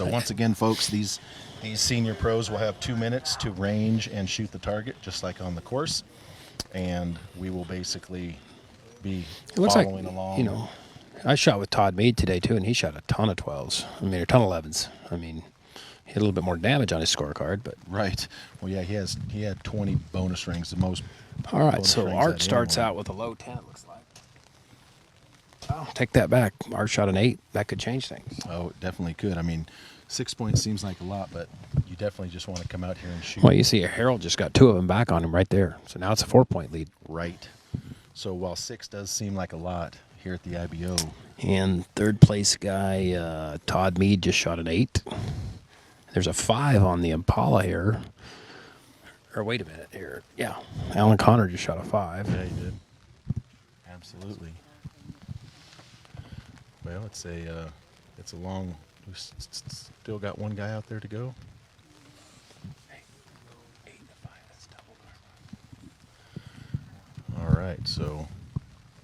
So once again, folks, these senior pros will have 2 minutes to range and shoot the target, just like on the course. And we will basically be following along. You know, I shot with Todd Mead today, too, and he shot a ton of 12s. I mean, a ton of 11s. I mean, he had a little bit more damage on his scorecard, but... Right. Well, yeah, he had 20 bonus rings, the most. All right, so Art starts out with a low 10, looks like. Oh, take that back. Art shot an 8. That could change things. Oh, it definitely could. I mean, 6 points seems like a lot, but you definitely just want to come out here and shoot. Well, you see Harold just got 2 of them back on him right there. So now it's a 4-point lead. Right. So while 6 does seem like a lot here at the IBO. And third place guy, Todd Mead, just shot an 8. There's a 5 on the Impala here. Or wait a minute here. Yeah, Alan Connor just shot a 5. Yeah, he did. Absolutely. Well, it's a long. We still got one guy out there to go. 8 to 5. That's double. All right, so.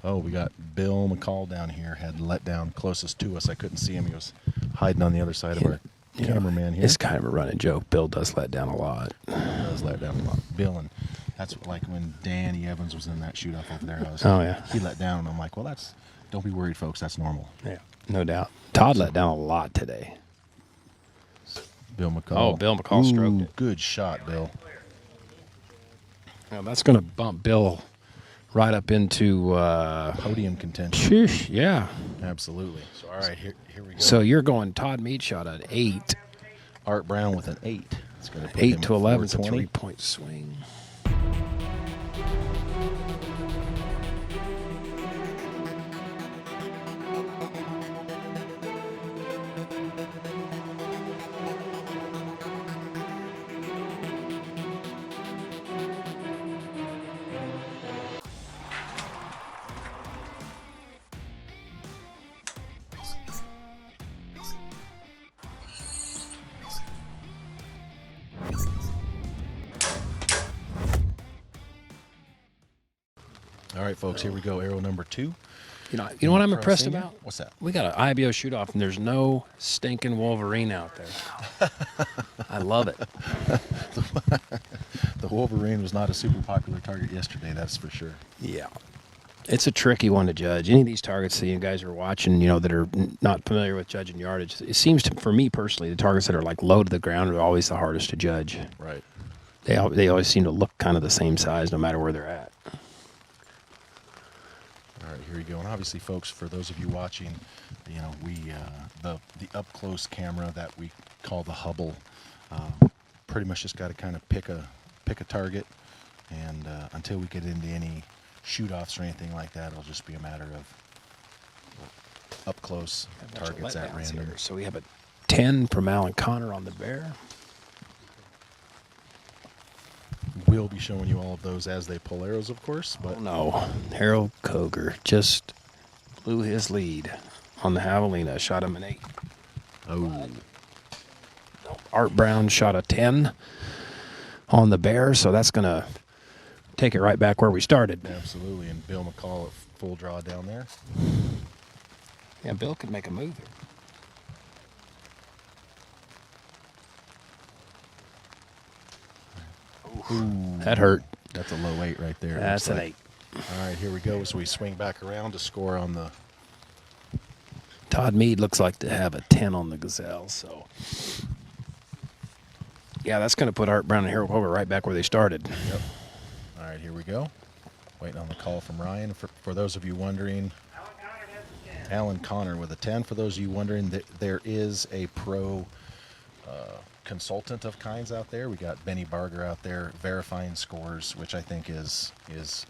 Oh, we got Bill McCall down here. Had let down closest to us. I couldn't see him. He was hiding on the other side of our cameraman here. It's kind of a running joke. Bill does let down a lot. Does let down a lot. Bill, and that's like when Danny Evans was in that shoot-off over there. He let down, and I'm like, well, don't be worried, folks. That's normal. Yeah, no doubt. Todd let down a lot today. Bill McCall. Oh, Bill McCall stroked it. Good shot, Bill. Now that's going to bump Bill right up into podium contention. Sheesh, yeah. Absolutely. So, all right, here we go. So you're going Todd Mead shot an 8. Art Brown with an 8. It's going to put 8 to 11 is a 420. 3-point swing. All right, folks, here we go. Arrow number 2. You know what I'm impressed senior? about? What's that? We got an IBO shoot-off, and there's no stinking Wolverine out there. I love it. The Wolverine was not a super popular target yesterday, that's for sure. Yeah. It's a tricky one to judge. Any of these targets that you guys are watching, that are not familiar with judging yardage, it seems to, for me personally, the targets that are like low to the ground are always the hardest to judge. Right. They always seem to look kind of the same size no matter where they're at. All right, here we go. And obviously, folks, for those of you watching, we the up close camera that we call the Hubble, pretty much just got to kind of pick a target, and until we get into any shoot-offs or anything like that, it'll just be a matter of up close targets at random. Here. So we have a 10 from Alan Connor on the bear. We'll be showing you all of those as they pull arrows, of course. But no, Harold Koger just blew his lead on the Javelina. Shot him an 8. Oh. Art Brown shot a 10 on the bear, so that's going to take it right back where we started. Absolutely, and Bill McCall at full draw down there. Yeah, Bill could make a move here. Ooh, that hurt. That's a low 8 right there. That's an 8. All right, here we go. So we swing back around to score on the... Todd Mead looks like to have a 10 on the Gazelle, so... Yeah, that's going to put Art Brown and Harold Koger right back where they started. Yep. All right, here we go. Waiting on the call from Ryan. For those of you wondering, Alan Connor with a 10. For those of you wondering, there is a pro consultant of kinds out there. We got Benny Barger out there verifying scores, which I think is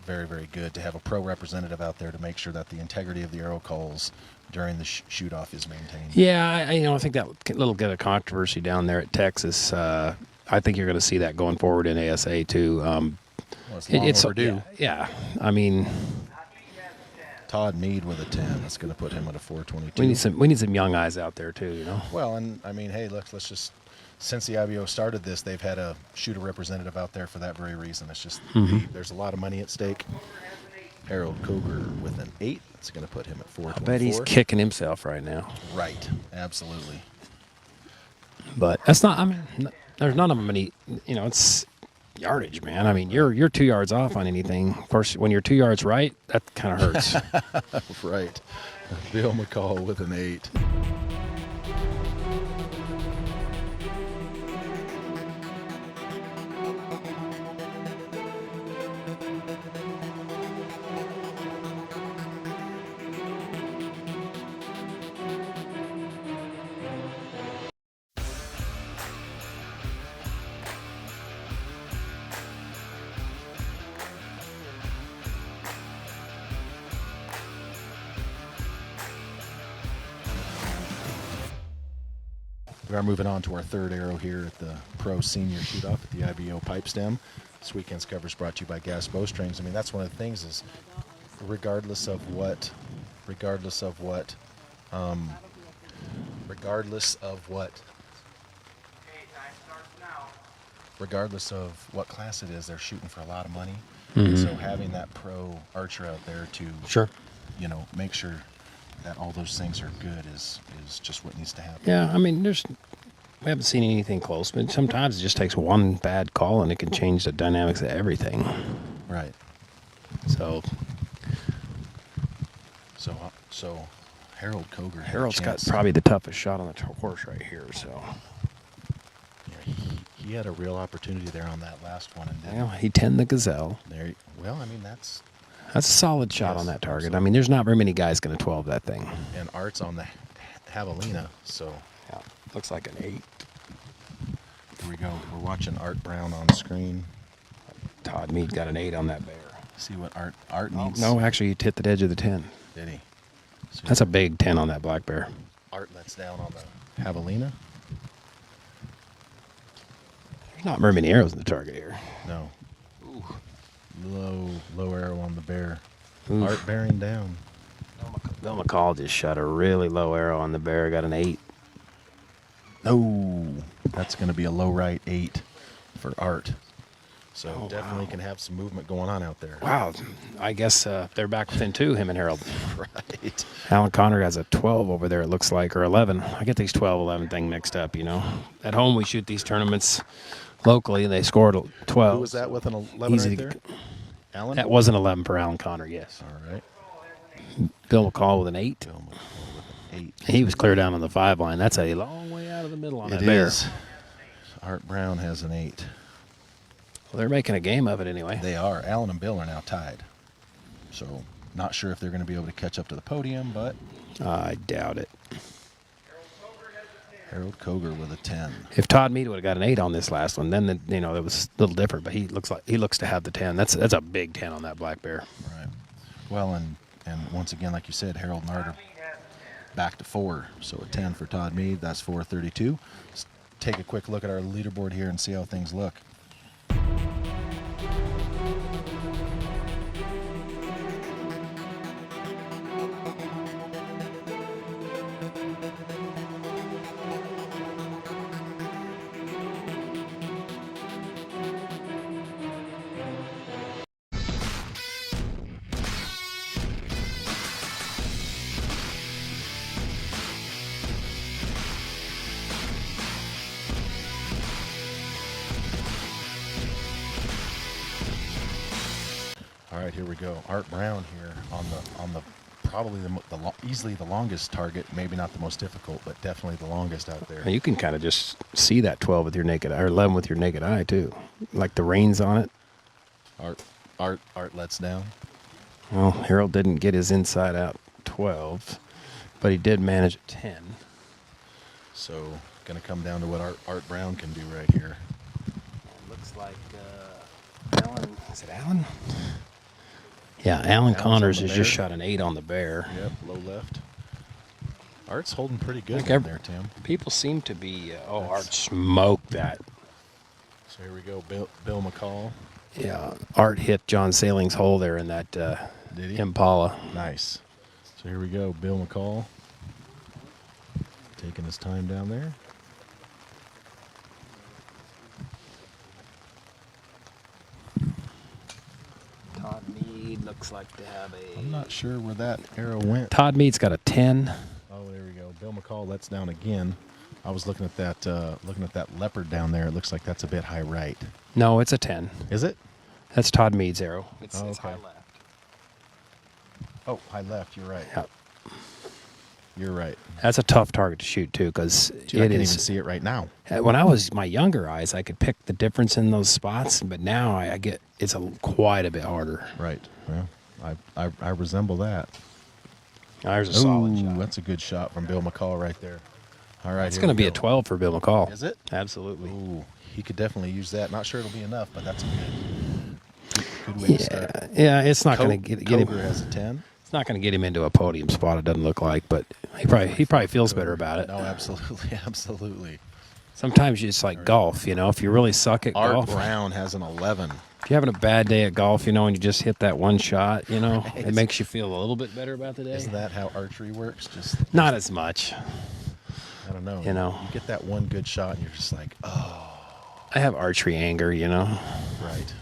very, very good to have a pro representative out there to make sure that the integrity of the arrow calls during the shoot-off is maintained. Yeah, I think that little bit of controversy down there at Texas, I think you're going to see that going forward in ASA too. Well, it's long overdue. Yeah, I mean... Todd Mead with a 10. That's going to put him at a 422. We need some young eyes out there too, Well, and I mean, hey, let's just... Since the IBO started this, they've had a shooter representative out there for that very reason. It's just there's a lot of money at stake. Harold Koger with an 8. It's going to put him at 424. I bet he's kicking himself right now. Right. Absolutely. But that's not. I mean, there's none of them any. You know, it's yardage, man. I mean, you're 2 yards off on anything. Of course, when you're 2 yards right, that kind of hurts. Right. Bill McCall with an 8. We are moving on to our third arrow here at the Pro Senior Shootoff at the IBO Pipestem. This weekend's coverage brought to you by Gas Bowstrings. I mean, that's one of the things is regardless of what class it is, they're shooting for a lot of money. Mhm. So having that pro archer out there to, Sure. you know, make sure that all those things are good is just what needs to happen. Yeah, I mean, we haven't seen anything close, but sometimes it just takes one bad call and it can change the dynamics of everything. Right. So So Harold Koger had Harold's a got chance. probably the toughest shot on the horse right here. So Yeah, he had a real opportunity there on that last one, and well, he 10 the gazelle. there. Well, I mean that's That's a solid shot Yes, on that target. absolutely. I mean, there's not very many guys going to 12 that thing. and Art's on the javelina. So Yeah, looks like an 8. here we go. We're watching Art Brown on screen. Todd Mead got an 8 on that bear. See what Art needs. No, actually, he hit the edge of the 10. Did he? So That's a big 10 on that black bear. Art lets down on the javelina. There's not very many arrows in the target here. No. Low arrow on the bear. Oof. Art bearing down. Bill McCall just shot a really low arrow on the bear. Got an 8. No, that's going to be a low right 8 for Art. So Oh, definitely wow. can have some movement going on out there. Wow. I guess they're back within 2, him and Harold. Right. Alan Connor has a 12 over there, it looks like, or 11. I get these 12, 11 thing mixed up, you know. At home, we shoot these tournaments locally, and they scored 12. Who was that with an 11 Easy right to- there? Alan? That was an 11 for Alan Connor, yes. All right. Bill McCall with an 8. Bill McCall with an 8. He was clear down on the 5 line. That's a long way out of the middle on It that bear. is. Art Brown has an 8. Well, they're making a game of it anyway. They are. Alan and Bill are now tied. So not sure if they're going to be able to catch up to the podium, but I doubt it. Harold Koger with a 10. If Todd Mead would have got an 8 on this last one, then you know it was a little different. But he looks to have the 10. That's a big 10 on that black bear. Right. Well, and once again, like you said, Harold and Art are back to 4. So a 10 for Todd Mead. That's 432. Let's take a quick look at our leaderboard here and see how things look. All right, here we go. Art Brown here on the probably easily the longest target, maybe not the most difficult, but definitely the longest out there. And you can kind of just see that 12 with your naked eye, or 11 with your naked eye too, like the reins on it. Art lets down. Well, Harold didn't get his inside out 12, but he did manage a 10. So going to come down to what Art Brown can do right here. Looks like Alan. Is it Alan? Yeah, Alan Connors on the has just bear. shot an 8 on the bear. Yep, low left. Art's holding pretty good Like down there, Tim. People seem to be. Art smoked that. So here we go. Bill McCall. Yeah, Art hit John Sailing's hole there in that Did he? Impala. Nice. So here we go. Bill McCall taking his time down there. Todd Mead looks like to have a. I'm not sure where that arrow went. Todd Mead's got a 10. Oh, there we go. Bill McCall lets down again. I was looking at that leopard down there. It looks like that's a bit high right. No, it's a 10. Is it? That's Todd Mead's arrow. It's, Oh, it's okay. high left. Oh, high left. You're right. Yep. You're right. That's a tough target to shoot too, because Dude, I can't even see it right now. When I was my younger eyes, I could pick the difference in those spots, but now I get it's quite a bit harder. Right. Well, I resemble that. There's a solid Ooh, shot. that's a good shot from Bill McCall right there. All right, It's here going to we be a go. 12 for Bill McCall. Is it? Absolutely. Ooh, he could definitely use that. Not sure it'll be enough, but that's a good way to start. Yeah, it's not going to get him. Coger has a 10. It's not going to get him into a podium spot. It doesn't look like, but he probably feels better about it. No, absolutely, absolutely. Sometimes it's like golf, you know. If you really suck at Art golf, Brown has an 11. if you're having a bad day at golf, you know, and you just hit that one shot, you know, it makes you feel a little bit better about the day. Isn't that how archery works? Just Not as much. I don't know. You know. You get that one good shot, and you're just like, oh, I have archery anger, you know. right.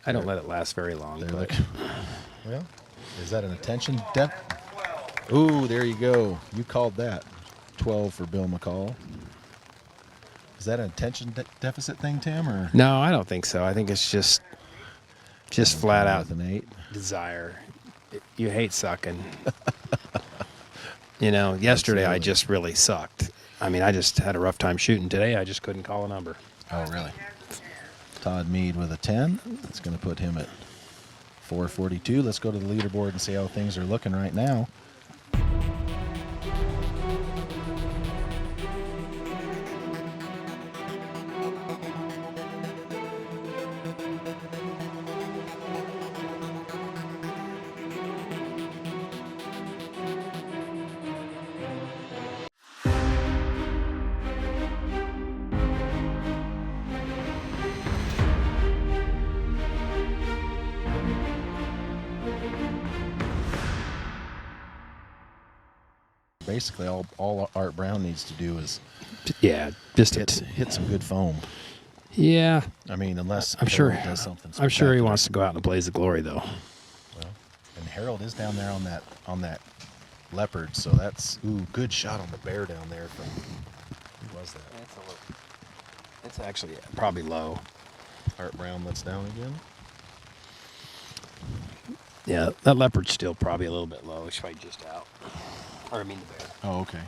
I don't let it last very long. They're But like, well, is that an attention depth? Ooh, there you go. You called that. 12 for Bill McCall. Is that an attention deficit thing, Tim, or no, I don't think so. I think it's just flat out with an 8? desire. You hate sucking. You know, yesterday I Absolutely. just really sucked. I mean, I just had a rough time shooting. Today I just couldn't call a number. Oh, really? Todd Mead with a 10. That's going to put him at 442. Let's go to the leaderboard and see how things are looking right now. Basically, all Art Brown needs to do is Yeah, just hit some good foam. yeah. I mean, unless I'm sure. Harold does something I'm sure he spectacular. wants to go out in a blaze of glory, though. Well, and Harold is down there on that leopard, so that's good shot on the bear down there from who was that? It's actually probably low. Art Brown lets down again. Yeah, that leopard's still probably a little bit low. It's probably just out. Or I mean the bear. Oh, okay.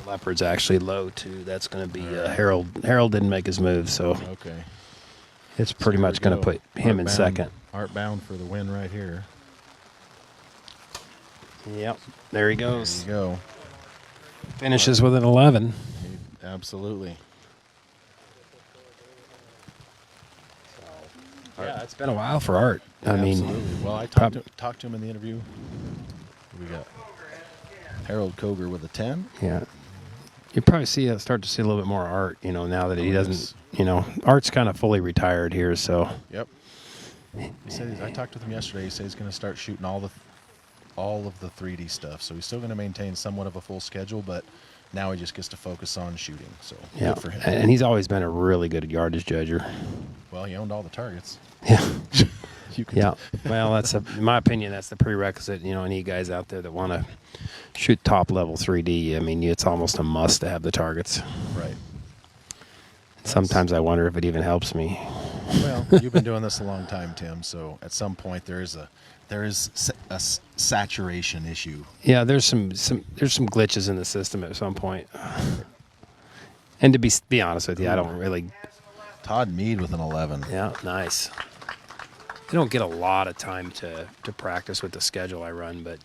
The leopard's actually low too. That's going to be Harold. Harold didn't make his move, so Okay. it's pretty Here much we going to go. put him Art in Bound- second. Art Bound for the win right here. Yep, there he There goes. you go. Finishes with an 11. Absolutely. Yeah, it's been a while for Art. I mean, Absolutely. Well, I prob- talked to him in the interview. We got Harold Coger with a 10. yeah, you probably start to see a little bit more Art. You know, now that he Oh, doesn't. yes. You know, Art's kind of fully retired here, so Yep. He said I talked with him yesterday. He said he's going to start shooting all of the 3D stuff. So he's still going to maintain somewhat of a full schedule, but now he just gets to focus on shooting. So yeah. good for him. And he's always been a really good yardage judger. Well, he owned all the targets. Yeah. You could Yeah. Well, in my opinion, that's the prerequisite. You know, any guys out there that want to shoot top level 3D, I mean, it's almost a must to have the targets. Right. Sometimes I wonder if it even helps me. Well, you've been doing this a long time, Tim. So at some point there is a saturation issue. Yeah, there's some glitches in the system at some point. And to be honest with you, I don't really. Todd Mead with an 11. Yeah, nice. I don't get a lot of time to practice with the schedule I run, but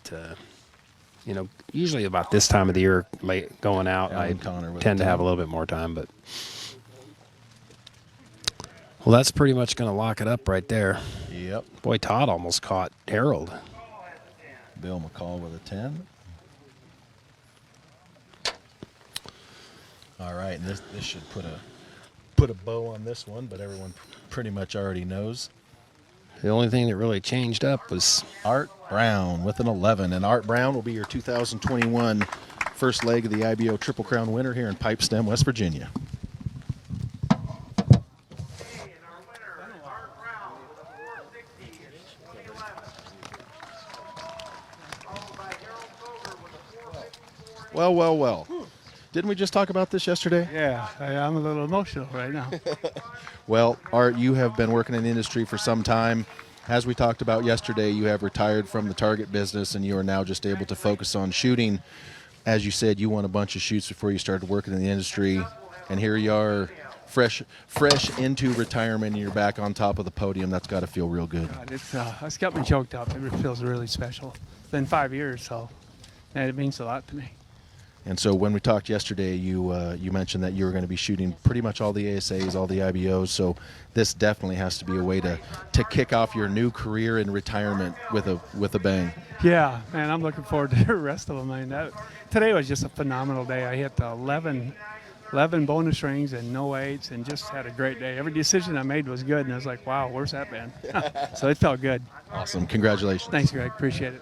you know, usually about this time of the year, late going out, I Alan Connor with tend a to have 10. a little bit more time. But well, that's pretty much going to lock it up right there. Yep. Boy, Todd almost caught Harold. Bill McCall with a 10. All right, and this should put a bow on this one, but everyone pretty much already knows. The only thing that really changed up was Art Brown with an 11, and Art Brown will be your 2021 first leg of the IBO Triple Crown winner here in Pipestem, West Virginia. Well, well, well. Didn't we just talk about this yesterday? Yeah, I'm a little emotional right now. Well, Art, you have been working in the industry for some time. As we talked about yesterday, you have retired from the target business and you are now just able to focus on shooting. As you said, you won a bunch of shoots before you started working in the industry, and here you are, fresh into retirement, and you're back on top of the podium. That's got to feel real good. God, it's got me choked up. It feels really special. It's been 5 years, so and it means a lot to me. And so when we talked yesterday, you mentioned that you were going to be shooting pretty much all the ASAs, all the IBOs. So this definitely has to be a way to kick off your new career in retirement with a bang. Yeah, man, I'm looking forward to the rest of them. I mean, today was just a phenomenal day. I hit 11 bonus rings and no eights, and just had a great day. Every decision I made was good, and I was like, wow, where's that been? So it felt good. Awesome. Congratulations. Thanks, Greg. Appreciate it.